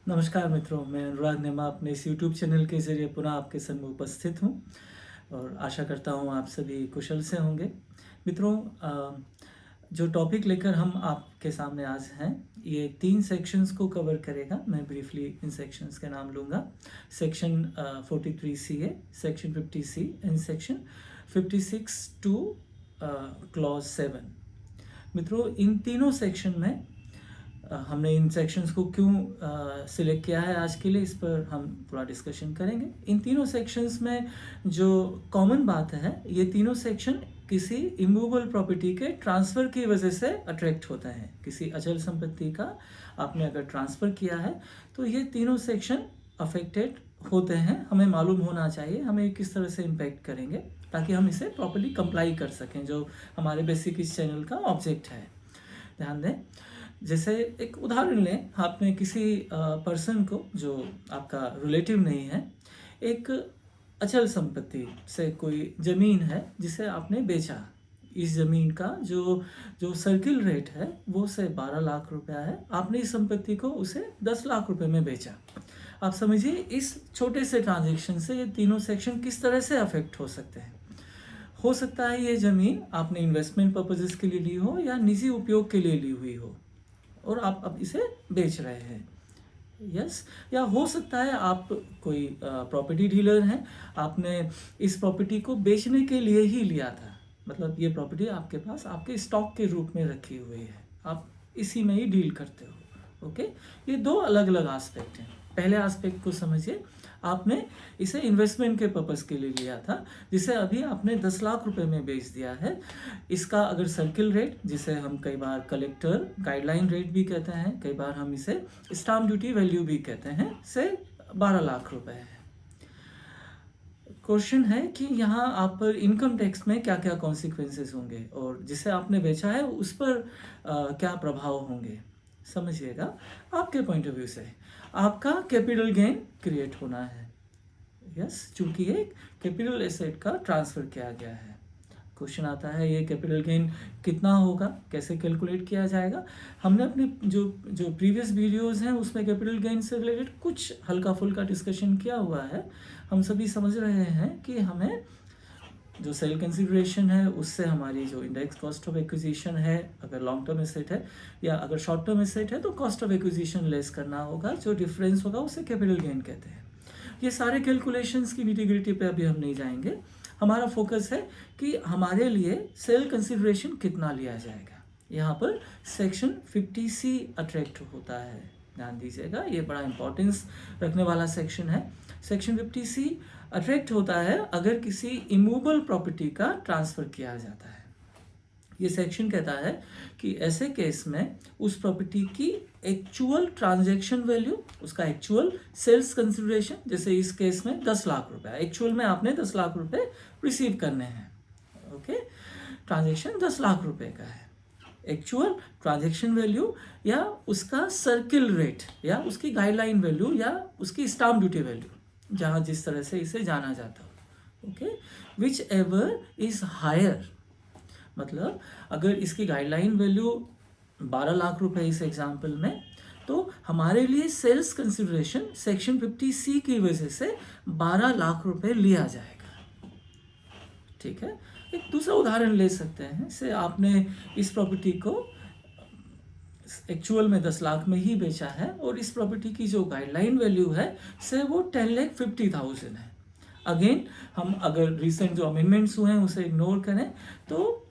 नमस्कार मित्रों, मैं अनुराग नेमा अपने इस यूट्यूब चैनल के ज़रिए पुनः आपके सम्मुख उपस्थित हूँ और आशा करता हूँ आप सभी कुशल से होंगे। मित्रों, जो टॉपिक लेकर हम आपके सामने आज हैं, ये 3 सेक्शंस को कवर करेगा। मैं ब्रीफली इन सेक्शंस के नाम लूँगा। Section 43 CA, section 50C and section 56 two clause 7। मित्रों, इन तीनों सेक्शन में हमने इन सेक्शंस को क्यों सिलेक्ट किया है आज के लिए, इस पर हम थोड़ा डिस्कशन करेंगे। इन तीनों सेक्शंस में जो कॉमन बात है, ये तीनों सेक्शन किसी इमूवेबल प्रॉपर्टी के ट्रांसफ़र की वजह से अट्रैक्ट होता है। किसी अचल संपत्ति का आपने अगर ट्रांसफ़र किया है तो ये तीनों सेक्शन अफेक्टेड होते हैं। हमें मालूम होना चाहिए हमें किस तरह से इम्पैक्ट करेंगे, ताकि हम इसे प्रॉपर्ली कंप्लाई कर सकें, जो हमारे बेसिक इस चैनल का ऑब्जेक्ट है। ध्यान दें, जैसे एक उदाहरण लें, आपने किसी पर्सन को जो आपका रिलेटिव नहीं है, एक अचल संपत्ति से कोई ज़मीन है जिसे आपने बेचा। इस ज़मीन का जो जो सर्किल रेट है वो से 12 लाख रुपया है। आपने इस संपत्ति को उसे 10 लाख रुपए में बेचा। आप समझिए इस छोटे से ट्रांजैक्शन से ये तीनों सेक्शन किस तरह से अफेक्ट हो सकते हैं। हो सकता है ये ज़मीन आपने इन्वेस्टमेंट पर्पजेज़ के लिए ली हो या निजी उपयोग के लिए ली हुई हो और आप अब इसे बेच रहे हैं। यस, या हो सकता है आप कोई प्रॉपर्टी डीलर हैं, आपने इस प्रॉपर्टी को बेचने के लिए ही लिया था। मतलब ये प्रॉपर्टी आपके पास आपके स्टॉक के रूप में रखी हुई है, आप इसी में ही डील करते हो। ओके, ये दो अलग अलग एस्पेक्ट हैं। पहले एस्पेक्ट को समझिए, आपने इसे इन्वेस्टमेंट के पर्पज़ के लिए लिया था, जिसे अभी आपने 10 लाख रुपए में बेच दिया है। इसका अगर सर्किल रेट, जिसे हम कई बार कलेक्टर गाइडलाइन रेट भी कहते हैं, कई बार हम इसे स्टाम्प ड्यूटी वैल्यू भी कहते हैं, से 12 लाख रुपए है। क्वेश्चन है कि यहाँ आप पर इनकम टैक्स में क्या क्या कॉन्सिक्वेंसेस होंगे और जिसे आपने बेचा है उस पर क्या प्रभाव होंगे। समझिएगा, आपके पॉइंट ऑफ व्यू से आपका कैपिटल गेन क्रिएट होना है। यस, चूंकि एक कैपिटल एसेट का ट्रांसफ़र किया गया है। क्वेश्चन आता है ये कैपिटल गेन कितना होगा, कैसे कैलकुलेट किया जाएगा। हमने अपने जो प्रीवियस वीडियोस हैं उसमें कैपिटल गेन से रिलेटेड कुछ हल्का फुल्का डिस्कशन किया हुआ है। हम सभी समझ रहे हैं कि हमें जो सेल कंसिडरेशन है उससे हमारी जो इंडेक्स कॉस्ट ऑफ एक्विजिशन है, अगर लॉन्ग टर्म एसेट है या अगर शॉर्ट टर्म एसेट है तो कॉस्ट ऑफ एक्विजिशन लेस करना होगा। जो डिफरेंस होगा उसे कैपिटल गेन कहते हैं। ये सारे कैलकुलेशंस की निटी-ग्रिटी पे अभी हम नहीं जाएंगे। हमारा फोकस है कि हमारे लिए सेल कंसिडरेशन कितना लिया जाएगा। यहाँ पर सेक्शन 50C अट्रैक्ट होता है। ध्यान दीजिएगा, ये बड़ा इंपॉर्टेंस रखने वाला सेक्शन है। सेक्शन 50C अट्रैक्ट होता है अगर किसी इमूवेबल प्रॉपर्टी का ट्रांसफ़र किया जाता है। ये सेक्शन कहता है कि ऐसे केस में उस प्रॉपर्टी की एक्चुअल ट्रांजैक्शन वैल्यू, उसका एक्चुअल सेल्स कंसिडरेशन, जैसे इस केस में 10 लाख रुपए, एक्चुअल में आपने 10 लाख रुपए रिसीव करने हैं। ओके, ट्रांजैक्शन 10 लाख रुपए का है। एक्चुअल ट्रांजैक्शन वैल्यू या उसका सर्किल रेट या उसकी गाइडलाइन वैल्यू या उसकी स्टाम्प ड्यूटी वैल्यू, जहाँ जिस तरह से इसे जाना जाता हो। Okay, whichever is higher, मतलब अगर इसकी गाइडलाइन वैल्यू 12 लाख रुपए इस एग्जाम्पल में, तो हमारे लिए सेल्स कंसिडरेशन सेक्शन 50C की वजह से 12 लाख रुपए लिया जाएगा। ठीक है, एक दूसरा उदाहरण ले सकते हैं। से आपने इस प्रॉपर्टी को एक्चुअल में 10 लाख में ही बेचा है और इस प्रॉपर्टी की जो गाइडलाइन वैल्यू है से वो 10,50,000 है। अगेन, हम अगर रिसेंट जो अमेंडमेंट्स हुए हैं उसे इग्नोर करें तो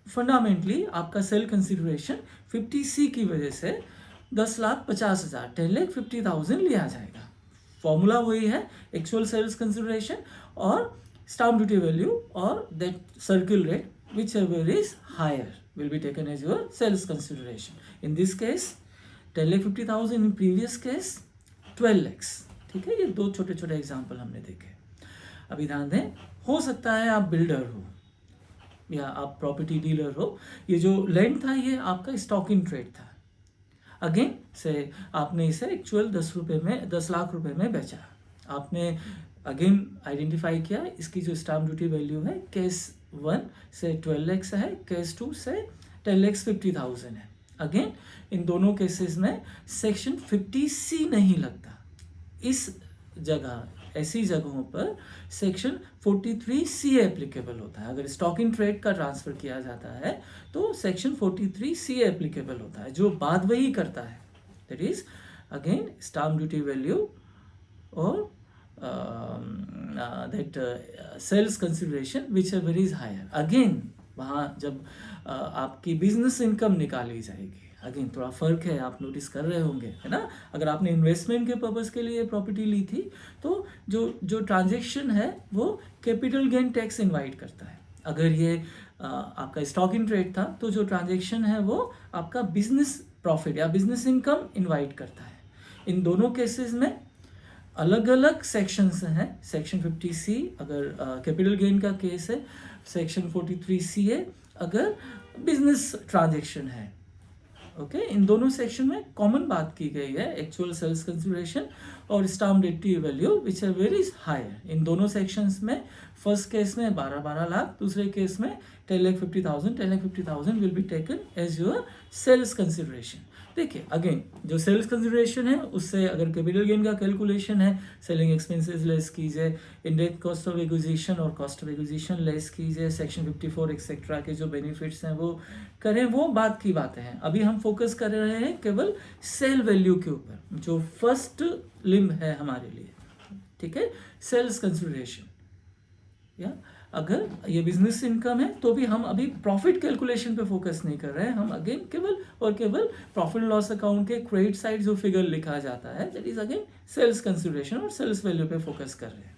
फंडामेंटली आपका सेल कंसिडरेशन 50C की वजह से 10,50,000, 10,50,000 लिया जाएगा। फॉर्मूला वही है, एक्चुअल सेल्स कंसिडरेशन और स्टाम्प ड्यूटी वैल्यू और that circle rate, whichever is higher will be taken as your sales consideration. In this case 10,50,000, in previous case 12 lakhs. ठीक है, ये दो छोटे छोटे एग्जाम्पल हमने देखे। अभी ध्यान दें, हो सकता है आप बिल्डर हो या आप प्रॉपर्टी डीलर हो। ये जो लैंड था ये आपका स्टॉक इन ट्रेड था। अगेन से आपने इसे एक्चुअल 10 लाख रुपए में बेचा। आपने अगेन आइडेंटिफाई किया इसकी जो स्टाम्प ड्यूटी वैल्यू है केस 1 से 12 लाख है, केस 2 से 10,50,000 है। अगेन इन दोनों केसेस में सेक्शन 50C नहीं लगता। इस जगह, ऐसी जगहों पर सेक्शन 43C एप्लीकेबल होता है। अगर स्टॉक इन ट्रेड का ट्रांसफर किया जाता है तो सेक्शन 43C एप्लीकेबल होता है, जो बाद वही करता है, that is again stamp duty value और that sales consideration whichever is higher. Again वहाँ जब आपकी बिजनेस इनकम निकाली जाएगी, अगेन थोड़ा फर्क है, आप नोटिस कर रहे होंगे, है ना। अगर आपने इन्वेस्टमेंट के पर्पस के लिए प्रॉपर्टी ली थी तो जो ट्रांजैक्शन है वो कैपिटल गेन टैक्स इनवाइट करता है। अगर ये आपका स्टॉक इन ट्रेड था तो जो ट्रांजैक्शन है वो आपका बिजनेस प्रॉफिट या बिजनेस इनकम इनवाइट करता है। इन दोनों केसेस में अलग अलग सेक्शंस हैं। सेक्शन 50C अगर कैपिटल गेन का केस है, सेक्शन 43CA अगर बिजनेस ट्रांजैक्शन है। ओके, इन दोनों सेक्शन में कॉमन बात की गई है एक्चुअल सेल्स कंसिडरेशन और stamp duty value which are very higher. इन दोनों सेक्शंस में फर्स्ट केस में 12 लाख, दूसरे केस में 10,50,000 10,50,000 will be taken as your sales consideration. देखिए अगेन जो सेल्स कंसिडरेशन है उससे अगर कैपिटल गेन का कैलकुलेशन है, सेलिंग एक्सपेंसेस लेस कीजिए, इनडायरेक्ट कॉस्ट ऑफ एक्विजिशन और कॉस्ट ऑफ एक्विजिशन लेस कीजिए, सेक्शन 54 एक्सेट्रा के जो बेनिफिट्स हैं वो करें, वो बात की बातें हैं। अभी हम फोकस कर रहे हैं केवल सेल वैल्यू के ऊपर, जो फर्स्ट लिम्ब है हमारे लिए, ठीक है, सेल्स कंसिडरेशन। या अगर ये बिजनेस इनकम है तो भी हम अभी प्रॉफिट कैलकुलेशन पे फोकस नहीं कर रहे हैं, हम अगेन केवल और केवल प्रॉफिट लॉस अकाउंट के क्रेडिट साइड जो फिगर लिखा जाता है that is again sales consideration और सेल्स वैल्यू पे फोकस कर रहे हैं,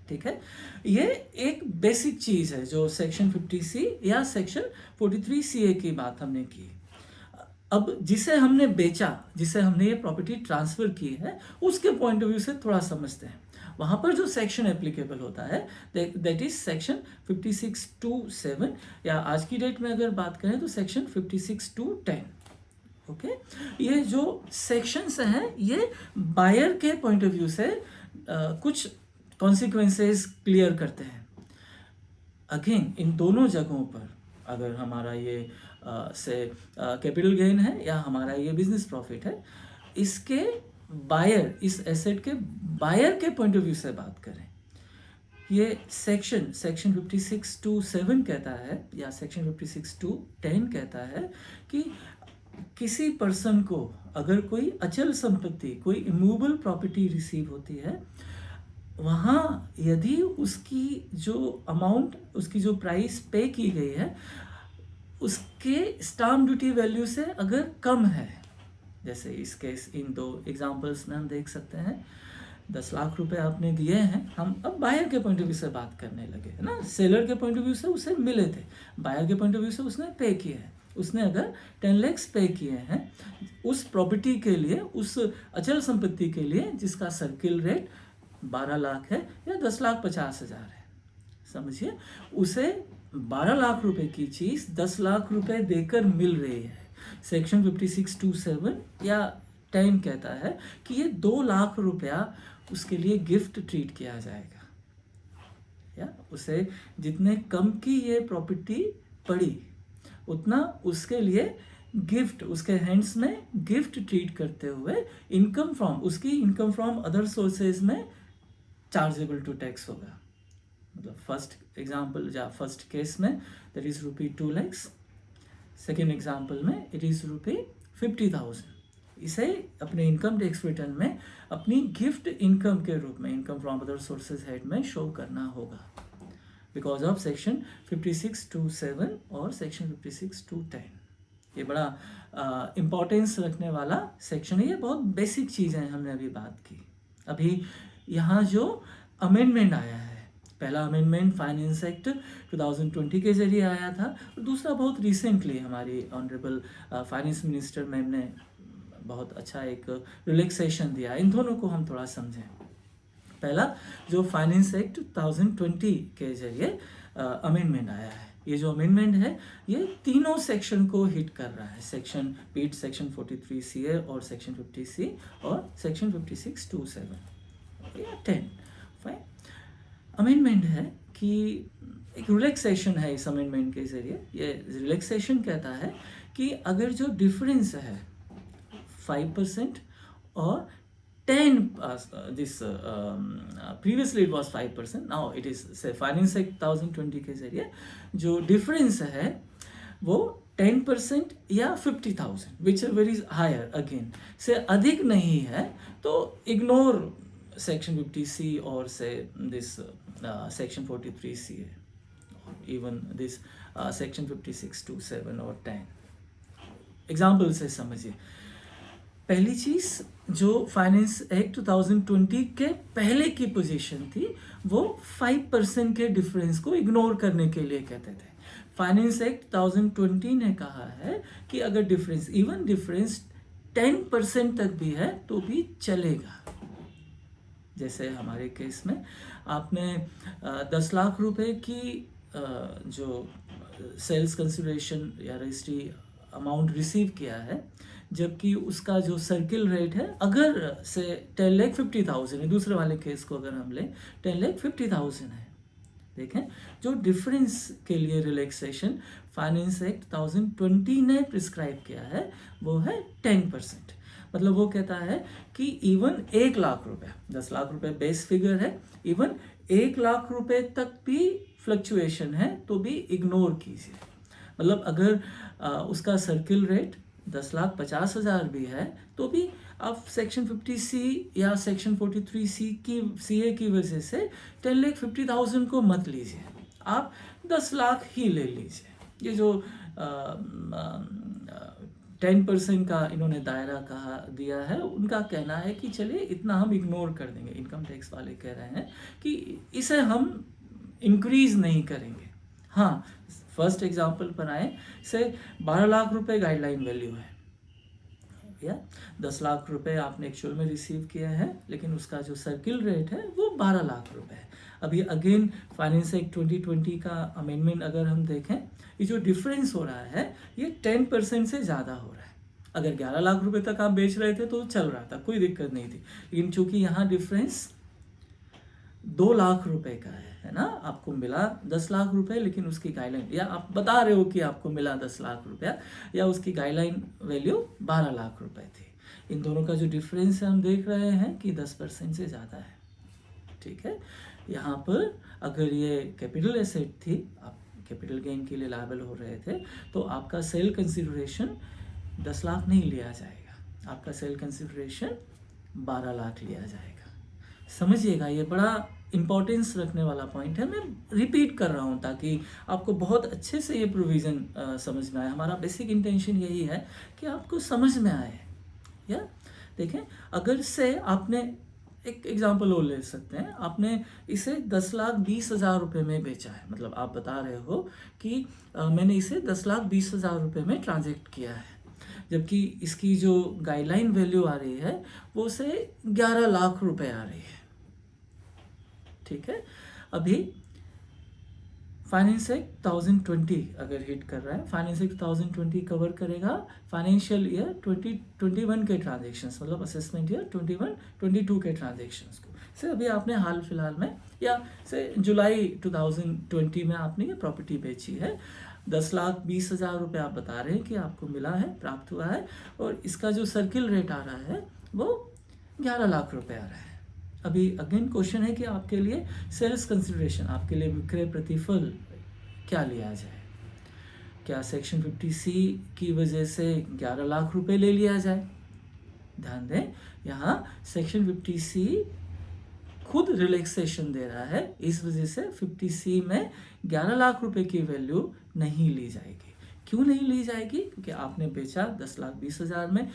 ठीक है। ये एक बेसिक चीज है जो सेक्शन 50C या सेक्शन 43CA की बात हमने की। अब जिसे हमने बेचा, जिसे हमने ये प्रॉपर्टी ट्रांसफर की है, उसके पॉइंट ऑफ व्यू से थोड़ा समझते हैं। वहाँ पर जो सेक्शन एप्लीकेबल होता है दैट इज सेक्शन 56(2)(7) या आज की डेट में अगर बात करें तो सेक्शन 56(2)(10). ओके, ये जो सेक्शंस हैं ये बायर के पॉइंट ऑफ व्यू से कुछ कॉन्सिक्वेंसेस क्लियर करते हैं। अगेन इन दोनों जगहों पर अगर हमारा ये से कैपिटल गेन है या हमारा ये बिजनेस प्रॉफिट है, इसके बायर, इस एसेट के बायर के पॉइंट ऑफ व्यू से बात करें, ये सेक्शन 56(2)(7) कहता है या सेक्शन 56(2)(10) कहता है कि किसी पर्सन को अगर कोई अचल संपत्ति, कोई इमूवेबल प्रॉपर्टी रिसीव होती है, वहाँ यदि उसकी जो अमाउंट, उसकी जो प्राइस पे की गई है उसके स्टाम्प ड्यूटी वैल्यू से अगर कम है, जैसे इस केस इन दो एग्जांपल्स में हम देख सकते हैं 10 लाख रुपए आपने दिए हैं, हम अब बायर के पॉइंट ऑफ व्यू से बात करने लगे, है ना। सेलर के पॉइंट ऑफ व्यू से उसे मिले थे, बायर के पॉइंट ऑफ व्यू से उसने पे किए हैं। उसने अगर 10 लाख पे किए हैं उस प्रॉपर्टी के लिए, उस अचल संपत्ति के लिए जिसका सर्किल रेट 12 लाख है या 10,50,000 है, समझिए, उसे 12 लाख रुपए की चीज़ 10 लाख रुपए देकर मिल रही है। सेक्शन 56(2)(7 या 10 कहता है कि ये 2 लाख रुपया उसके लिए गिफ्ट ट्रीट किया जाएगा, या उसे जितने कम की ये प्रॉपर्टी पड़ी उतना उसके लिए गिफ्ट, उसके हैंड्स में गिफ्ट ट्रीट करते हुए इनकम फ्रॉम, उसकी इनकम फ्रॉम अदर सोर्सेज में चार्जेबल टू टैक्स होगा। मतलब फर्स्ट एग्जाम्पल या फर्स्ट केस में that is ₹2 lakh, second example में इट इज ₹50,000। इसे अपने इनकम टैक्स रिटर्न में अपनी गिफ्ट इनकम के रूप में, income from other sources head में शो करना होगा बिकॉज ऑफ सेक्शन 56(2)(7 और सेक्शन 56(2)(10। ये बड़ा इम्पोर्टेंस रखने वाला सेक्शन है, ये बहुत बेसिक चीज़ें हमने अभी बात की। अभी यहाँ जो अमेंडमेंट आया है, पहला अमेंडमेंट फाइनेंस एक्ट 2020 के जरिए आया था और दूसरा बहुत रिसेंटली हमारी ऑनरेबल फाइनेंस मिनिस्टर मैम ने बहुत अच्छा एक रिलैक्सेशन दिया। इन दोनों को हम थोड़ा समझें। पहला जो फाइनेंस एक्ट 2020 के जरिए अमेंडमेंट आया है, ये जो अमेंडमेंट है ये तीनों सेक्शन को हिट कर रहा है, सेक्शन 43CA और सेक्शन 50C और सेक्शन 56(2)(7 या 10। फाइन, अमेंडमेंट है कि एक रिलैक्सेशन है इस अमेंडमेंट के जरिए। ये रिलैक्सेशन कहता है कि अगर जो डिफरेंस है 5% और 10 this previously it was 5%, now it is say Finance Act 2020 के जरिए जो डिफरेंस है वो 10% या 50,000 विच वेरी हायर अगेन से अधिक नहीं है तो इग्नोर सेक्शन 50C और से this section 43C even this section 56 to 7 और 10 एग्जाम्पल से समझिए। पहली चीज़ जो फाइनेंस एक्ट 2020 के पहले की पोजीशन थी वो 5% के डिफरेंस को इग्नोर करने के लिए कहते थे। फाइनेंस एक्ट 2020 ने कहा है कि अगर डिफरेंस इवन डिफरेंस 10% तक भी है तो भी चलेगा। जैसे हमारे केस में आपने 10 लाख रुपए की जो सेल्स कंसिडरेशन या रजिस्ट्री अमाउंट रिसीव किया है, जबकि उसका जो सर्किल रेट है अगर से 10,50,000 है, दूसरे वाले केस को अगर हम लें 10,50,000 है। देखें जो डिफरेंस के लिए रिलैक्सेशन फाइनेंस एक्ट 2020 ने प्रिस्क्राइब किया है वो है 10%। मतलब वो कहता है कि इवन 1 लाख रुपए, 10 लाख रुपए बेस फिगर है, इवन 1 लाख रुपए तक भी फ्लक्चुएशन है तो भी इग्नोर कीजिए। मतलब अगर उसका सर्किल रेट 10,50,000 भी है तो भी आप सेक्शन 50C या सेक्शन 43C की CA की वजह से 10,50,000 को मत लीजिए, आप 10 लाख ही ले लीजिए। ये जो 10% का इन्होंने दायरा कहा दिया है, उनका कहना है कि चलिए इतना हम इग्नोर कर देंगे। इनकम टैक्स वाले कह रहे हैं कि इसे हम इंक्रीज नहीं करेंगे। हाँ, फर्स्ट एग्जांपल पर आए से 12 लाख रुपए गाइडलाइन वैल्यू है या 10 लाख रुपए आपने एक्चुअल में रिसीव किया है, लेकिन उसका जो सर्किल रेट है वो 12 लाख रुपए है। अभी अगेन फाइनेंस एक्ट 2020 का अमेंडमेंट अगर हम देखें, ये जो डिफरेंस हो रहा है ये 10% से ज़्यादा हो रहा है। अगर 11 लाख रुपए तक आप बेच रहे थे तो चल रहा था, कोई दिक्कत नहीं थी, लेकिन चूंकि यहाँ डिफरेंस 2 लाख रुपए का है ना, आपको मिला 10 लाख रुपए, लेकिन उसकी गाइडलाइन या आप बता रहे हो कि आपको मिला 10 लाख रुपया या उसकी गाइडलाइन वैल्यू 12 लाख रुपए थी। इन दोनों का जो डिफरेंस है हम देख रहे हैं कि 10% से ज़्यादा है। ठीक है, यहाँ पर अगर ये कैपिटल एसेट थी, आप कैपिटल गेन के लिए लायबल हो रहे थे, तो आपका सेल कंसिडरेशन 10 लाख नहीं लिया जाएगा, आपका सेल कंसिडरेशन 12 लाख लिया जाएगा। समझिएगा, ये बड़ा इम्पोर्टेंस रखने वाला पॉइंट है। मैं रिपीट कर रहा हूँ ताकि आपको बहुत अच्छे से ये प्रोविज़न समझ में आए। हमारा बेसिक इंटेंशन यही है कि आपको समझ में आए। या देखें, अगर से आपने एक एग्जांपल और ले सकते हैं, आपने इसे 10,20,000 रुपये में बेचा है, मतलब आप बता रहे हो कि मैंने इसे 10,20,000 रुपये में ट्रांजेक्ट किया है, जबकि इसकी जो गाइडलाइन वैल्यू आ रही है वो से 11 लाख रुपए आ रही है। ठीक है, अभी फाइनेंस एक्ट 2020 अगर हिट कर रहा है, फाइनेंस एक्ट 2020 कवर करेगा फाइनेंशियल ईयर 2021 के ट्रांजेक्शन्स, मतलब असेसमेंट ईयर 21-22 के ट्रांजेक्शन्स को से अभी आपने हाल फिलहाल में या से जुलाई 2020 में आपने ये प्रॉपर्टी बेची है। 10,20,000 रुपये आप बता रहे हैं कि आपको मिला है, प्राप्त हुआ है, और इसका जो सर्किल रेट आ रहा है वो 11 लाख रुपए आ रहा है। अभी अगेन क्वेश्चन है कि आपके लिए सेल्स कंसिडरेशन, आपके लिए विक्रय प्रतिफल क्या लिया जाए? क्या सेक्शन 50C की वजह से 11 लाख रुपए ले लिया जाए? ध्यान दें, यहाँ सेक्शन 50C खुद रिलैक्सेशन दे रहा है, इस वजह से 50C में 11 लाख रुपए की वैल्यू नहीं ली जाएगी। क्यों नहीं ली जाएगी? क्योंकि आपने बेचा 10,20,000 में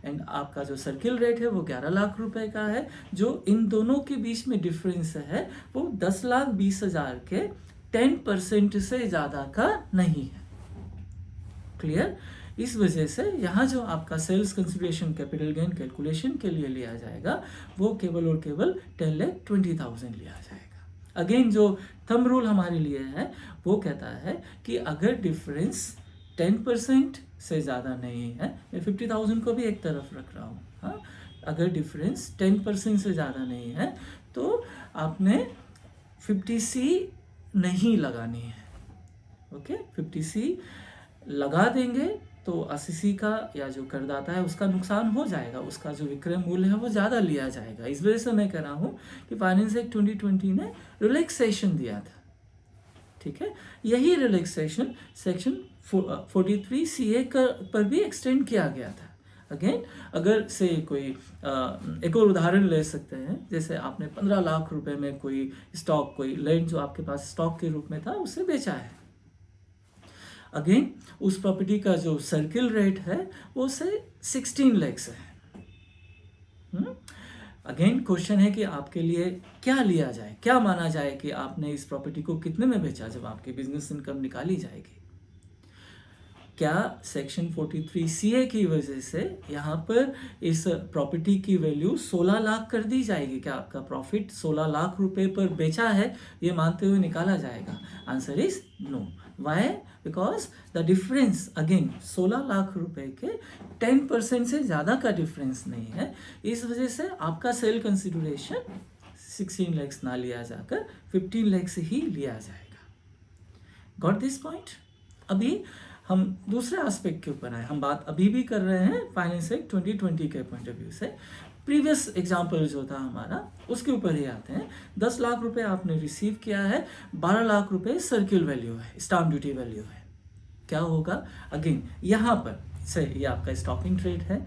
एंड आपका जो सर्किल रेट है वो 11 लाख रुपए का है। जो इन दोनों के बीच में डिफरेंस है वो 10,20,000 के 10% से ज़्यादा का नहीं है। क्लियर? इस वजह से यहाँ जो आपका sales consideration capital gain calculation के लिए लिया जाएगा वो केवल और केवल 10,20,000 लिया जाएगा। अगेन जो थंब रूल हमारे लिए है वो कहता है कि अगर डिफरेंस 10% से ज़्यादा नहीं है, मैं 50,000 को भी एक तरफ रख रहा हूँ, हाँ, अगर डिफरेंस 10% से ज़्यादा नहीं है तो आपने 50C नहीं लगानी है। ओके, 50C लगा देंगे तो असेसी का या जो करदाता है उसका नुकसान हो जाएगा, उसका जो विक्रय मूल्य है वो ज़्यादा लिया जाएगा। इस वजह से मैं कह रहा हूँ कि फाइनेंस एक्ट 2020 ने रिलैक्सेशन दिया था, ठीक है। यही रिलैक्सेशन सेक्शन 43 CA पर भी एक्सटेंड किया गया था। अगेन, अगर से कोई एक और उदाहरण ले सकते हैं, जैसे आपने 15 लाख रुपए में कोई स्टॉक, कोई लैंड जो आपके पास स्टॉक के रूप में था उसे बेचा है। अगेन, उस प्रॉपर्टी का जो सर्किल रेट है वो से 16 लाख है। अगेन क्वेश्चन है कि आपके लिए क्या लिया जाए, क्या माना जाए कि आपने इस प्रॉपर्टी को कितने में बेचा जब आपकी बिजनेस इनकम निकाली जाएगी। क्या सेक्शन 43 CA की वजह से यहाँ पर इस प्रॉपर्टी की वैल्यू 16 लाख कर दी जाएगी? क्या आपका प्रॉफिट 16 लाख रुपए पर बेचा है ये मानते हुए निकाला जाएगा? Answer is no. Why? Because the difference, again 16 lakh रुपए के 10% से ज़्यादा का डिफरेंस नहीं है। इस वजह से आपका सेल कंसिडरेशन 16 लाख ना लिया जाकर 15 लाख से ही लिया जाएगा। Got this point? अभी हम दूसरे एस्पेक्ट के ऊपर आए। हम बात अभी भी कर रहे हैं फाइनेंस एक्ट 2020 के पॉइंट ऑफ व्यू से। प्रीवियस एग्जाम्पल जो था हमारा उसके ऊपर ही आते हैं। 10 लाख रुपए आपने रिसीव किया है, 12 लाख रुपए सर्किल वैल्यू है, स्टाम्प ड्यूटी वैल्यू है। क्या होगा? अगेन यहाँ पर से ये आपका स्टॉकिंग ट्रेड है।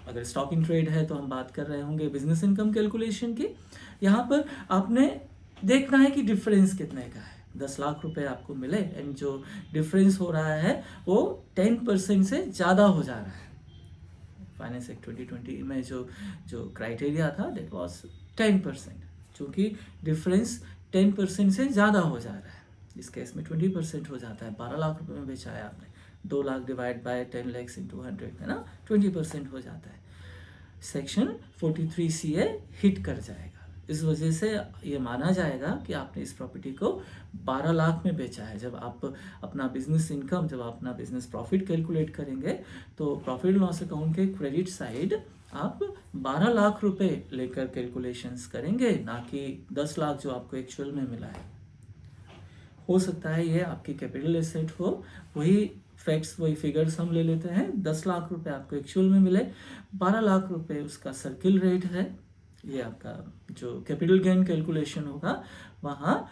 अगर स्टॉकिंग ट्रेड है तो हम बात कर रहे होंगे बिजनेस इनकम कैलकुलेशन की। यहाँ पर आपने देखना है कि डिफरेंस कितने का है। 10 लाख रुपए आपको मिले एंड जो डिफरेंस हो रहा है वो 10% से ज़्यादा हो जा रहा है। फाइनेंस एक्ट 2020 में जो क्राइटेरिया था दैट वाज 10%, चूँकि डिफरेंस 10% से ज़्यादा हो जा रहा है। इस केस में 20% हो जाता है। 12 लाख रुपए में बेचा है आपने, 2 lakh divide by 10 lakh into 100 है ना, 20% हो जाता है। सेक्शन 43 CA हिट कर जाएगा। इस वजह से ये माना जाएगा कि आपने इस प्रॉपर्टी को 12 लाख में बेचा है। जब आप अपना बिजनेस इनकम, जब आप अपना बिजनेस प्रॉफिट कैलकुलेट करेंगे तो प्रॉफिट लॉस अकाउंट के क्रेडिट साइड आप 12 लाख रुपए लेकर कैलकुलेशंस करेंगे, ना कि 10 लाख जो आपको एक्चुअल में मिला है। हो सकता है ये आपकी कैपिटल एसेट हो, वही फैक्ट्स, वही फिगर्स हम ले लेते हैं। 10 लाख रुपए आपको एक्चुअल में मिले, 12 लाख रुपए उसका सर्किल रेट है। ये आपका जो कैपिटल गेन कैलकुलेशन होगा वहाँ,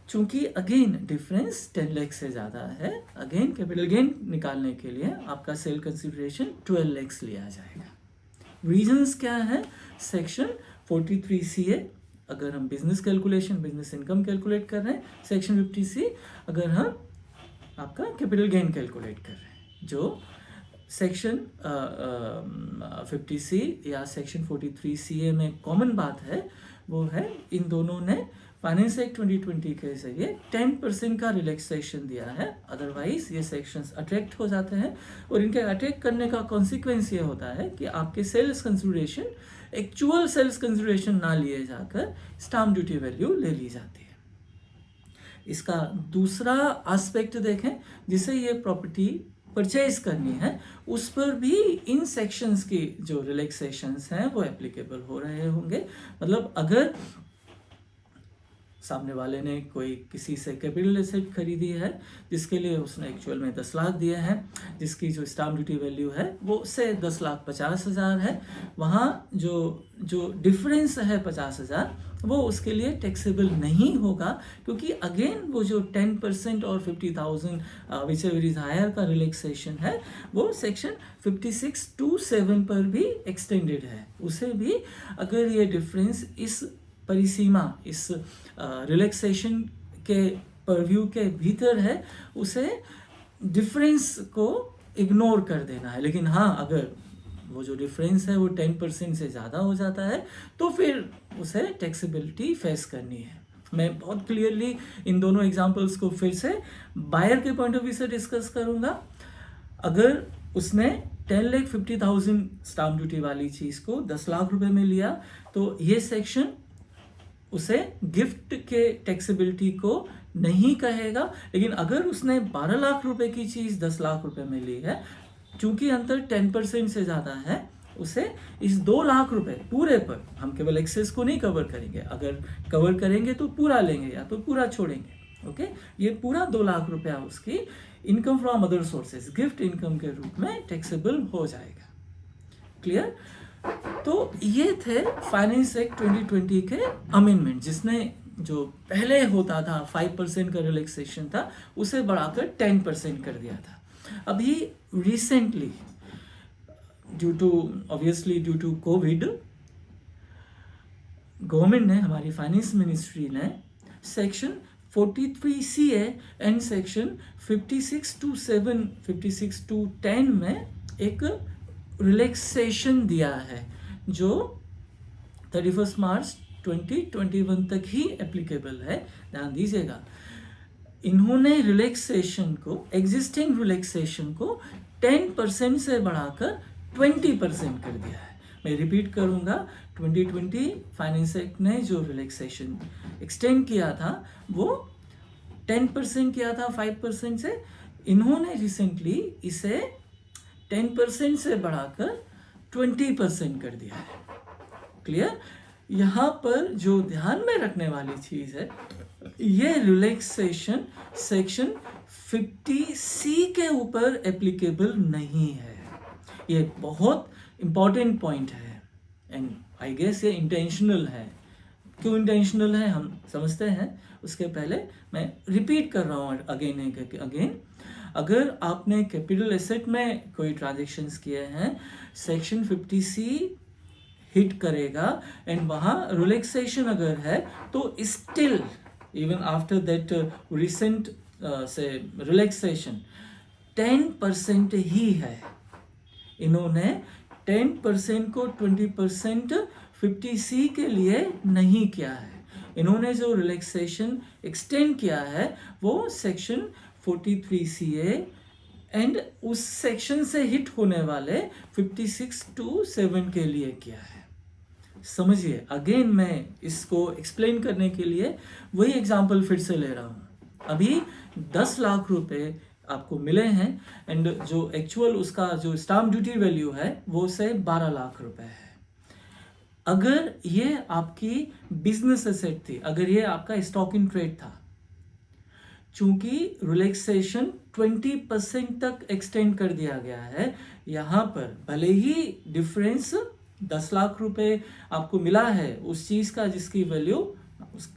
चूंकि अगेन डिफरेंस 10 लाख से ज़्यादा है, अगेन कैपिटल गेन निकालने के लिए आपका सेल कंसिडरेशन 12 लाख लिया जाएगा। रीजंस क्या है? सेक्शन 43 CA अगर हम business calculation, business income calculate कर रहे हैं, सेक्शन 50C अगर हम आपका कैपिटल गेन कैलकुलेट कर रहे हैं। जो सेक्शन 50C या सेक्शन 43 CA में कॉमन बात है वो है इन दोनों ने फाइनेंस एक्ट 2020 के जरिए 10% का रिलैक्सेशन दिया है। अदरवाइज ये सेक्शंस अट्रैक्ट हो जाते हैं और इनके अट्रैक्ट करने का कॉन्सिक्वेंस ये होता है कि आपके sales consideration, actual sales consideration ना लिए जाकर स्टाम्प ड्यूटी वैल्यू ले ली जाती है। इसका दूसरा एस्पेक्ट देखें, जिसे ये प्रॉपर्टी परचेज करनी है उस पर भी इन सेक्शंस की जो रिलैक्सेशंस हैं वो एप्लीकेबल हो रहे होंगे। मतलब अगर सामने वाले ने कोई किसी से कैपिटल एसेट खरीदी है जिसके लिए उसने एक्चुअल में 10 लाख दिए हैं, जिसकी जो स्टाम्प ड्यूटी वैल्यू है वो से 10,50,000 है, वहाँ जो डिफरेंस है 50,000 वो उसके लिए टैक्सेबल नहीं होगा, क्योंकि अगेन वो जो 10% और 50,000 विच एवर इज हायर का रिलैक्सेशन है वो सेक्शन 56(2)(7) पर भी एक्सटेंडेड है। उसे भी अगर ये डिफरेंस इस परिसीमा, इस रिलैक्सेशन के परव्यू के भीतर है, उसे डिफरेंस को इग्नोर कर देना है। लेकिन हाँ, अगर वो जो डिफरेंस है वो 10% से ज़्यादा हो जाता है तो फिर उसे टैक्सेबिलिटी फेस करनी है। मैं बहुत क्लियरली इन दोनों एग्जांपल्स को फिर से बायर के पॉइंट ऑफ व्यू से डिस्कस करूँगा। अगर उसने 10,50,000 स्टाम्प ड्यूटी वाली चीज़ को 10 लाख रुपए में लिया तो ये सेक्शन उसे गिफ्ट के टैक्सेबिलिटी को नहीं कहेगा। लेकिन अगर उसने 12 लाख रुपए की चीज़ 10 लाख रुपए में ली है, चूंकि अंतर 10% से ज़्यादा है, उसे इस 2 लाख रुपए पूरे पर, हम केवल एक्सेस को नहीं कवर करेंगे, अगर कवर करेंगे तो पूरा लेंगे या तो पूरा छोड़ेंगे, ओके, ये पूरा 2 लाख रुपया उसकी income from other sources gift income के रूप में टैक्सेबल हो जाएगा। क्लियर? तो ये थे फाइनेंस एक्ट 2020 के अमेंडमेंट, जिसने जो पहले होता था 5% का रिलैक्सेशन था, उसे बढ़ाकर 10% कर दिया था। अभी recently due to Covid, government ने, हमारी फाइनेंस मिनिस्ट्री ने section 43CA and section 56 to 10 में एक रिलैक्सेशन दिया है, जो 31 मार्च 2021 तक ही एप्लीकेबल है। ध्यान दीजिएगा, इन्होंने रिलैक्सेशन को, एग्जिस्टिंग रिलैक्सेशन को 10% से बढ़ाकर 20% कर दिया है। मैं रिपीट करूंगा, 2020 फाइनेंस एक्ट ने जो रिलैक्सेशन एक्सटेंड किया था वो 10% किया था 5% से, इन्होंने रिसेंटली इसे 10% से बढ़ाकर 20% कर दिया है। क्लियर? यहाँ पर जो ध्यान में रखने वाली चीज़ है, ये रिलैक्सेशन सेक्शन 50C के ऊपर एप्लीकेबल नहीं है। ये बहुत इम्पॉर्टेंट पॉइंट है एंड आई गेस ये इंटेंशनल है। क्यों इंटेंशनल है हम समझते हैं, उसके पहले मैं रिपीट कर रहा हूँ अगेन। अगर आपने कैपिटल एसेट में कोई ट्रांजेक्शन्स किए हैं, सेक्शन 50C हिट करेगा एंड वहाँ रिलैक्सेशन अगर है तो still even after that recent से रिलैक्सेशन 10% ही है। इन्होंने 10% को 20% 50C के लिए नहीं किया है। इन्होंने जो रिलैक्सेशन एक्सटेंड किया है वो सेक्शन 43CA एंड उस सेक्शन से हिट होने वाले 56 to 7 के लिए किया है। समझिए, अगेन मैं इसको एक्सप्लेन करने के लिए वही एग्जांपल फिर से ले रहा हूँ। अभी 10 लाख रुपए आपको मिले हैं एंड जो एक्चुअल उसका जो स्टाम्प ड्यूटी वैल्यू है वो से 12 लाख रुपए है। अगर ये आपकी बिजनेस एसेट थी, अगर ये आपका स्टॉक इन ट्रेड था, चूंकि रिलैक्सेशन 20% तक एक्सटेंड कर दिया गया है, यहाँ पर भले ही डिफरेंस 10 लाख रुपए आपको मिला है उस चीज़ का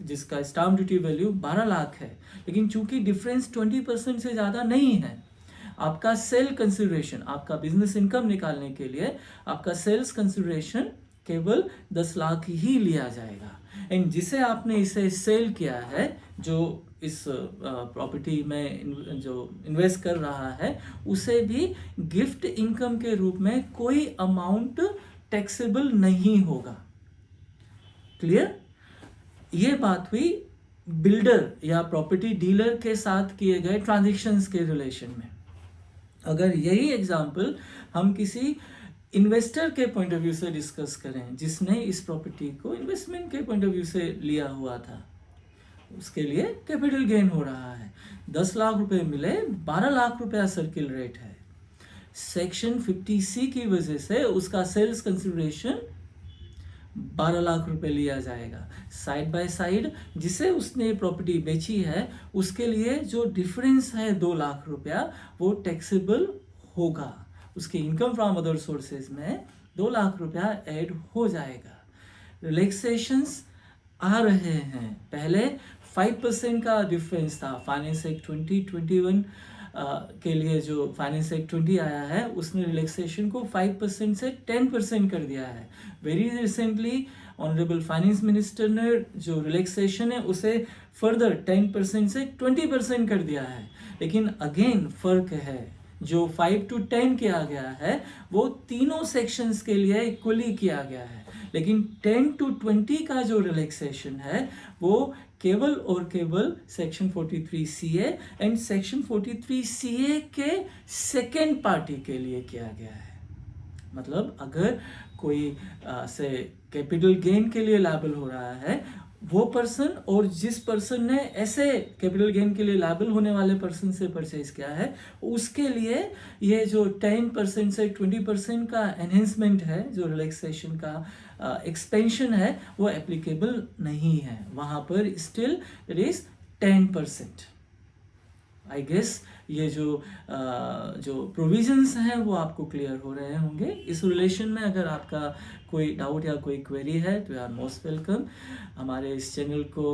जिसका स्टाम्प ड्यूटी वैल्यू 12 लाख है, लेकिन चूंकि डिफरेंस 20% से ज़्यादा नहीं है, आपका सेल कंसिडरेशन, आपका बिजनेस इनकम निकालने के लिए आपका सेल्स कंसिडरेशन केवल 10 लाख ही लिया जाएगा। एंड जिसे आपने इसे सेल किया है, जो इस प्रॉपर्टी में जो इन्वेस्ट कर रहा है, उसे भी गिफ्ट इनकम के रूप में कोई अमाउंट टैक्सेबल नहीं होगा। क्लियर? ये बात हुई बिल्डर या प्रॉपर्टी डीलर के साथ किए गए ट्रांजैक्शंस के रिलेशन में। अगर यही एग्जांपल हम किसी इन्वेस्टर के पॉइंट ऑफ व्यू से डिस्कस करें, जिसने इस प्रॉपर्टी को इन्वेस्टमेंट के पॉइंट ऑफ व्यू से लिया हुआ था, उसके लिए कैपिटल गेन हो रहा है। 10 लाख रुपए मिले, 12 लाख रुपया सर्किल रेट है। सेक्शन 50C की वजह से उसका सेल्स कंसिडरेशन 12 लाख रुपए लिया जाएगा। साइड बाय साइड जिसे उसने प्रॉपर्टी बेची है, उसके लिए जो डिफरेंस है 2 लाख रुपया, वो टैक्सेबल होगा। उसके इनकम फ्रॉम अदर सोर्सेज में 2 लाख रुपया ऐड हो जाएगा। रिलैक्सेशंस आ रहे हैं। पहले 5% का डिफरेंस था। फाइनेंस एक्ट 2021 के लिए जो फाइनेंस एक्ट 20 आया है, उसने रिलैक्सेशन को 5% से 10% कर दिया है। Very recently honourable finance minister ने जो रिलैक्सेशन है उसे फर्दर 10% से 20% कर दिया है। लेकिन अगेन फर्क है, जो 5 to 10 किया गया है वो तीनों सेक्शंस के लिए इक्वली किया गया है, लेकिन 10 to 20 का जो रिलैक्सेशन है वो केवल और केवल section 43CA and section 43CA के सेकेंड पार्टी के लिए किया गया है। मतलब अगर कोई से कैपिटल गेन के लिए लायबल हो रहा है, वो पर्सन और जिस पर्सन ने ऐसे कैपिटल गेन के लिए लायबल होने वाले पर्सन से परचेज किया है, उसके लिए ये जो 10% से 20% का एनहेंसमेंट है, जो रिलैक्सेशन का एक्सपेंशन है, वो एप्लीकेबल नहीं है। वहाँ पर still it is 10%। I guess ये जो प्रोविजंस हैं वो आपको क्लियर हो रहे होंगे। इस रिलेशन में अगर आपका कोई डाउट या कोई क्वेरी है तो यू आर मोस्ट वेलकम। हमारे इस चैनल को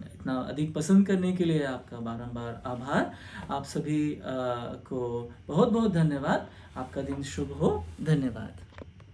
इतना अधिक पसंद करने के लिए आपका बारंबार आभार। आप सभी को बहुत बहुत धन्यवाद। आपका दिन शुभ हो। धन्यवाद।